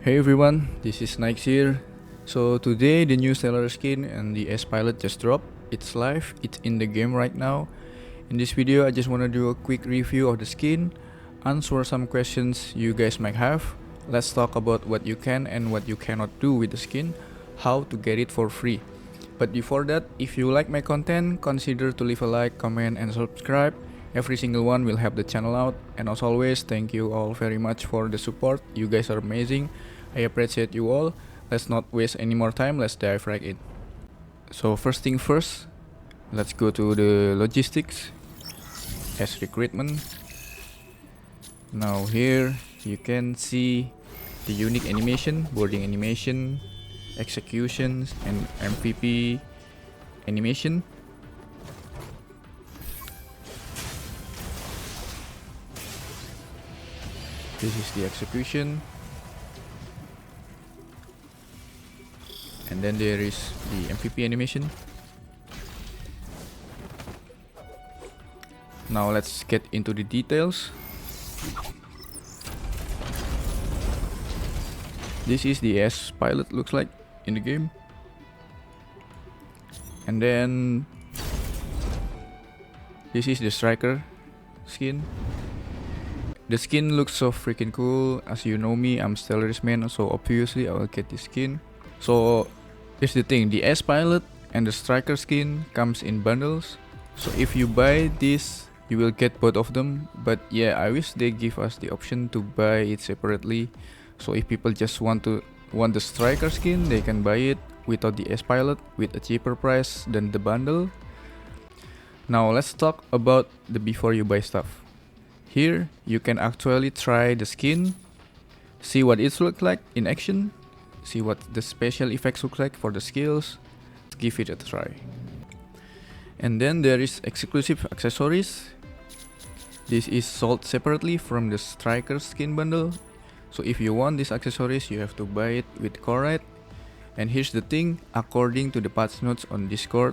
Hey everyone, this is Nike here. So today the new Stellaris skin and the S-Pilot just dropped. It's live, it's in the game right now. In this video I just wanna do a quick review of the skin, answer some questions you guys might have. Let's talk about what you can and what you cannot do with the skin, how to get it for free. But before that, if you like my content, consider to leave a like, comment and subscribe. Every single one will help the channel out. And as always, thank you all very much for the support. You guys are amazing. I appreciate you all. Let's not waste any more time, let's dive right in. So first thing first, let's go to the logistics as recruitment. Now here you can see the unique animation, boarding animation, executions and MVP animation. This is the execution. And then there is the MVP animation. Now let's get into the details. This is the S-Pilot looks like in the game. And then this is the Striker skin. The skin looks so freaking cool. As you know me, I'm Stellaris man, so obviously I will get this skin. So here's the thing, the S-Pilot and the Striker skin comes in bundles. So if you buy this, you will get both of them. But yeah, I wish they give us the option to buy it separately. So if people just want the Striker skin, they can buy it without the S-Pilot with a cheaper price than the bundle. Now let's talk about the before you buy stuff. Here you can actually try the skin, see what it looks like in action, see what the special effects look like for the skills. Give it a try. And then there is exclusive accessories. This is sold separately from the Striker skin bundle. So if you want these accessories, you have to buy it with Correct. And here's the thing, according to the patch notes on Discord,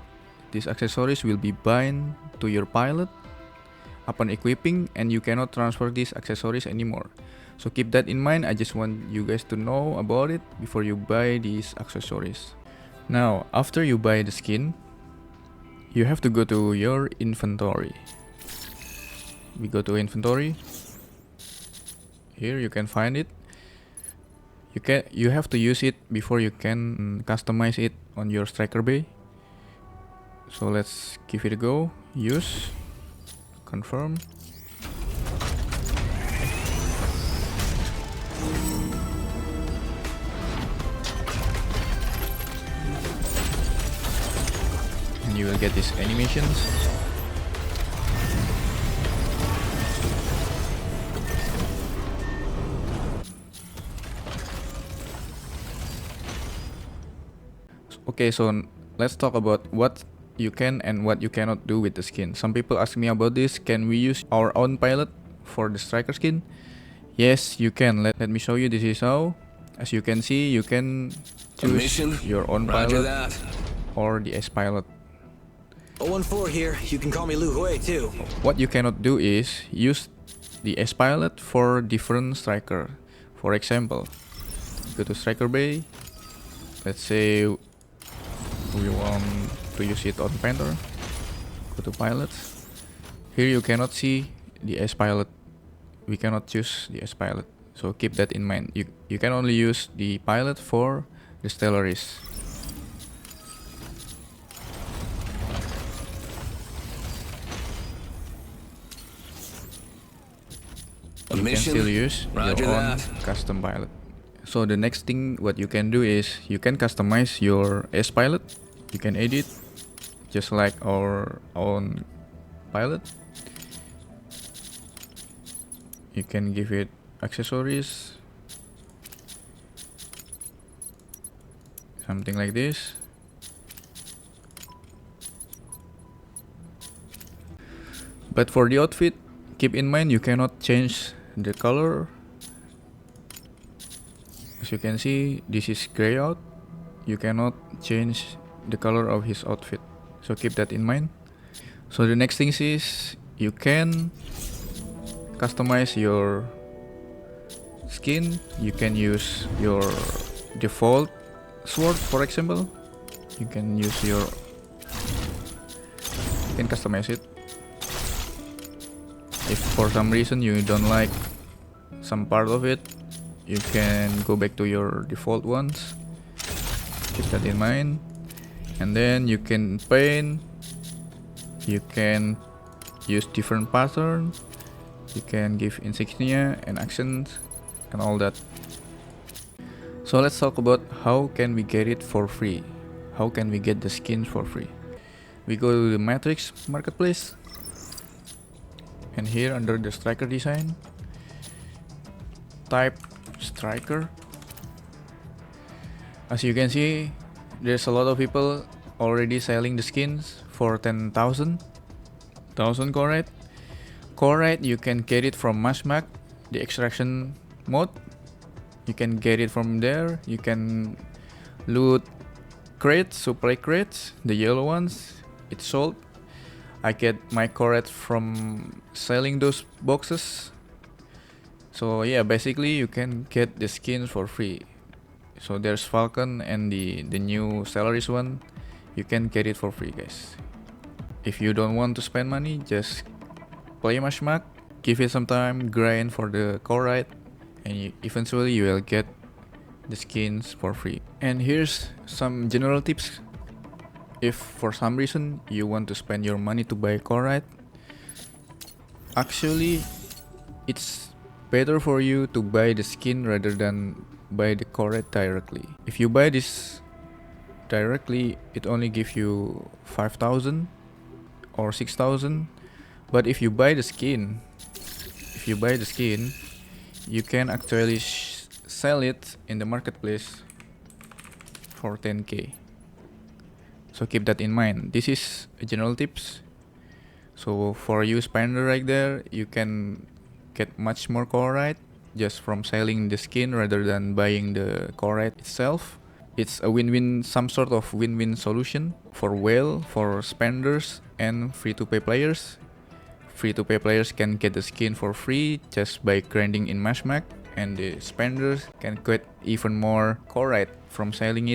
these accessories will be bound to your pilot upon equipping, and you cannot transfer these accessories anymore. So keep that in mind. I just want you guys to know about it before you buy these accessories. Now, after you buy the skin, you have to go to your inventory. We go to inventory. Here you can find it. You have to use it before you can customize it on your Striker bay. So let's give it a go. Use, confirm. And you will get these animations. Okay, so let's talk about what you can and what you cannot do with the skin. Some people ask me about this. Can we use our own pilot for the Striker skin? Yes, you can. Let me show you. This is how. As you can see, you can choose your own pilot or the S-Pilot. 014 here. You can call me Lu Hui too. What you cannot do is use the S-Pilot for different Striker. For example, go to Striker bay. Let's say we want to use it on Panther. Go to pilots. Here you cannot see the S-Pilot. We cannot choose the S-Pilot. So keep that in mind. You can only use the pilot for the Stellaris. You can still use your own custom pilot. So the next thing what you can do is you can customize your S-Pilot. You can edit just like our own pilot. You can give it accessories, something like this. But for the outfit, keep in mind you cannot change the color. As you can see, this is gray out. You cannot change the color of his outfit, so keep that in mind. So the next thing is you can customize your skin, you can use your default sword, for example. You can customize it. If for some reason you don't like some part of it, you can go back to your default ones. Keep that in mind. And then you can paint, you can use different patterns, you can give insignia and accents and all that. So let's talk about how can we get it for free. How can we get the skins for free? We go to the Matrix marketplace, and here under the striker design, type striker. As you can see, there's a lot of people already selling the skins for 10,000 correct. Correct, you can get it from mechabreak, the extraction mode. You can get it from there. You can loot crates, supply crates, the yellow ones. It's sold. I get my correct from selling those boxes. So yeah, basically you can get the skins for free. So there's Falcon and the new Stellaris one. You can get it for free, guys. If you don't want to spend money, just play mechabreak, give it some time, grind for the correct, and eventually you will get the skins for free. And here's some general tips. If for some reason you want to spend your money to buy correct, actually it's better for you to buy the skin rather than buy the correct directly. If you buy this directly, it only gives you 5,000 or 6,000. But if you buy the skin, you can actually sell it in the marketplace for 10k. So keep that in mind. This is a general tips. So for you spender right there, you can get much more correct just from selling the skin rather than buying the correct itself. It's a win-win, some sort of win-win solution for whale, for spenders, and free-to-play players. Free-to-play players can get the skin for free just by grinding in mechabreak, and the spenders can get even more correct from selling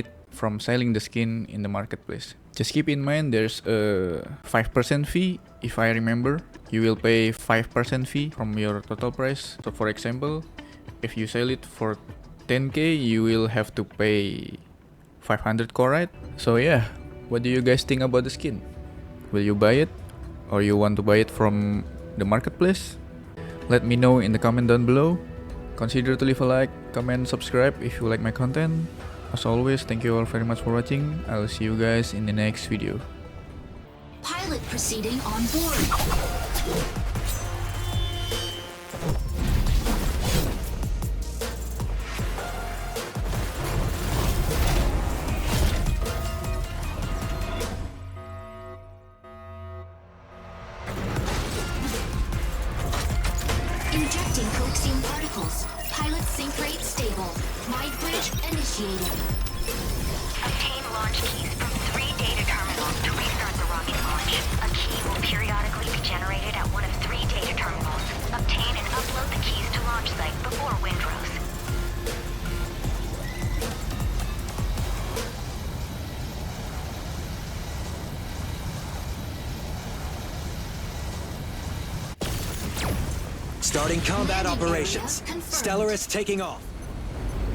the skin in the marketplace. Just keep in mind there's a 5% fee. If I remember, you will pay 5% fee from your total price. So for example, if you sell it for 10k, you will have to pay 500 correct. So yeah, what do you guys think about the skin? Will you buy it, or you want to buy it from the marketplace? Let me know in the comment down below. Consider to leave a like, comment, subscribe if you like my content. As always, thank you all very much for watching. I'll see you guys in the next video. Pilot proceeding on board. Injecting coaxium particles. Pilot sync rate stable. Mind bridge initiated. Obtain launch keys from 3 data terminals to restart the rocket launch. A key will periodically be generated at one of 3 data terminals. Obtain and upload the keys to launch site before wind rose. Starting combat operations. Stellaris taking off.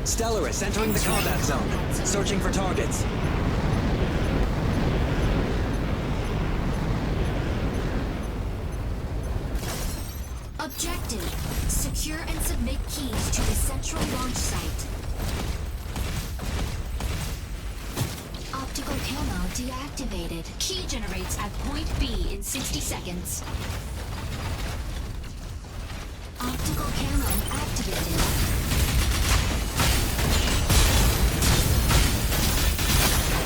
Stellaris entering the combat zone. Searching for targets. Objective: secure and submit keys to the central launch site. Optical camo deactivated. Key generates at point B in 60 seconds. Optical camo activated.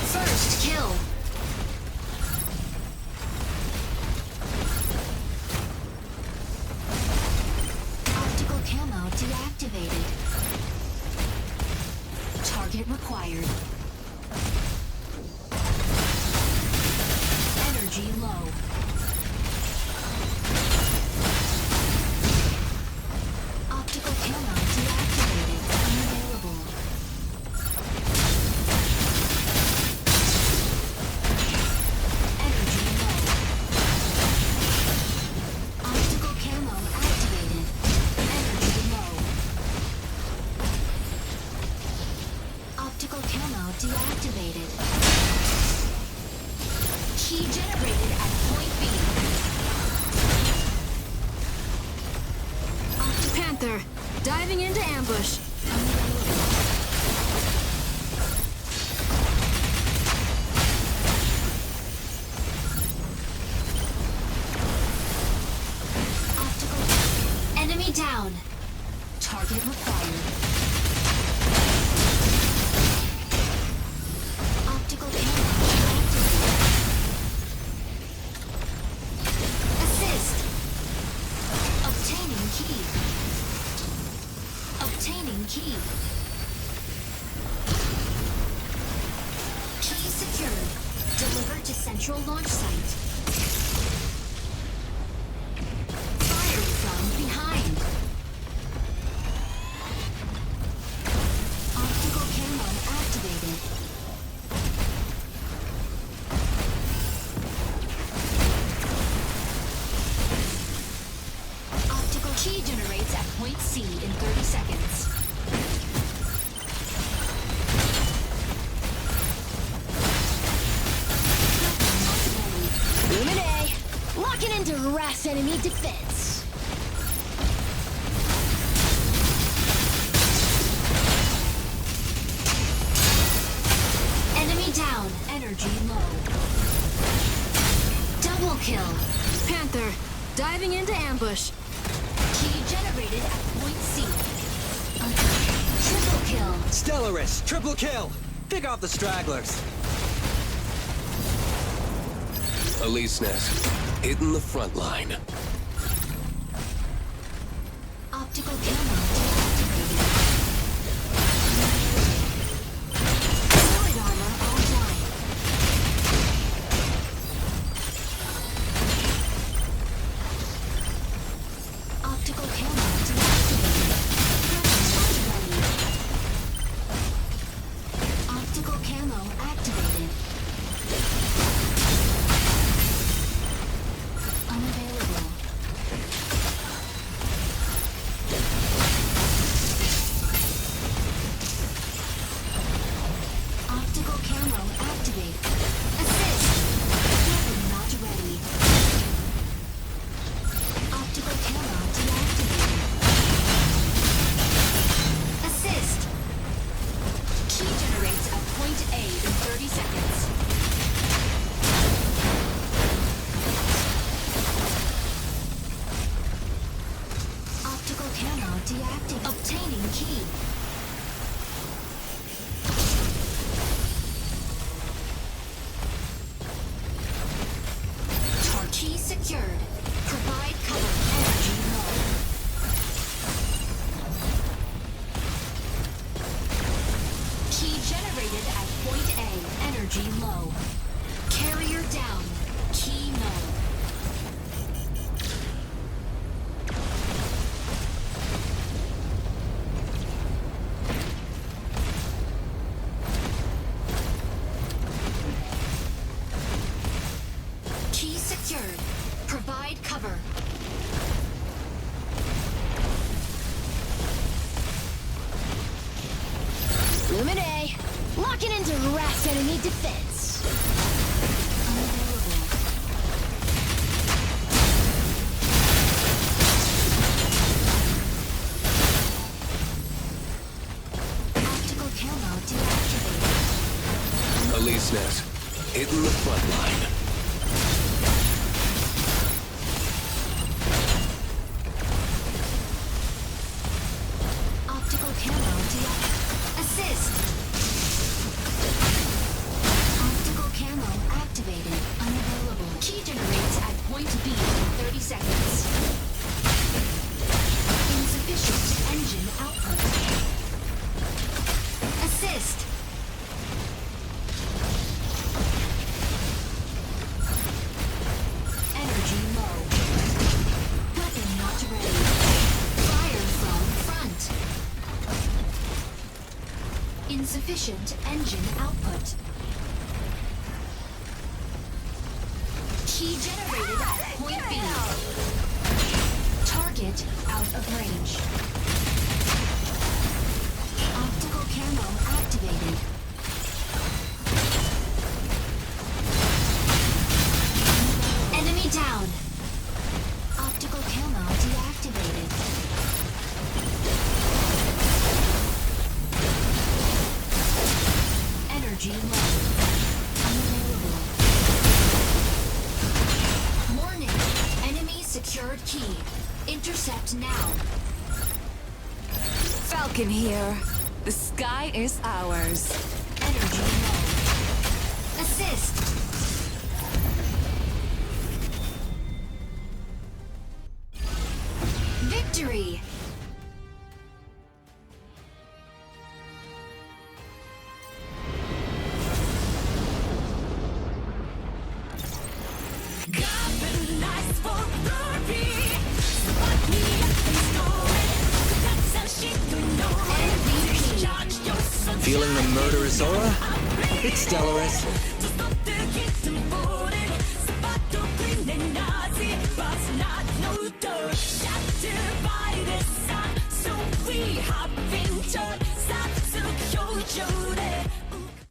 First kill. Optical camo deactivated. Target required. Energy low. Optical camo deactivated. Optical camo deactivated. Key generated at point B. Panther, diving into ambush. Optical. Enemy down. Target required. Optical camo activated. Assist. Obtaining key. Obtaining key. Key secured. Delivered to central launch site. Fired from behind. Optical camo activated. Optical key generates at point C in 30 seconds. Unit A, locking into harass enemy defense. Enemy down. Energy low. Double kill. Panther, diving into ambush. Key generated at point C. Triple kill. Stellaris, triple kill! Pick off the stragglers. Elise Nest, hitting the front line. Optical camo deactivated. Fluid armor online. Optical camo deactivated. Weapons ready. Optical camo activated. Unavailable. Optical camo activate. Assist. Weapon not ready. Optical camo deactivated. Assist. Key generates at point A in 30 seconds. Optical camo deactivated. Obtaining key. Key secured. Provide cover. Energy low. Key generated at point A. Energy low. Carrier down. Key null. Key secured. Provide cover. Unit A, locking into harass enemy defense. Unavailable. Optical camo deactivated. Elise Nest, hitting the front line. Optical camo deactivated. Assist. Optical camo activated. Unavailable. Key generates at point B in 30 seconds. Insufficient engine output. Assist. Energy low. Weapon not ready. Fire from front. Insufficient engine output. Key generated at point B. Target out of range. Optical camo activated. key. Intercept now. Falcon here. The sky is ours. Energy low. Assist. Victory. Feeling the murderous aura? It's Stellaris.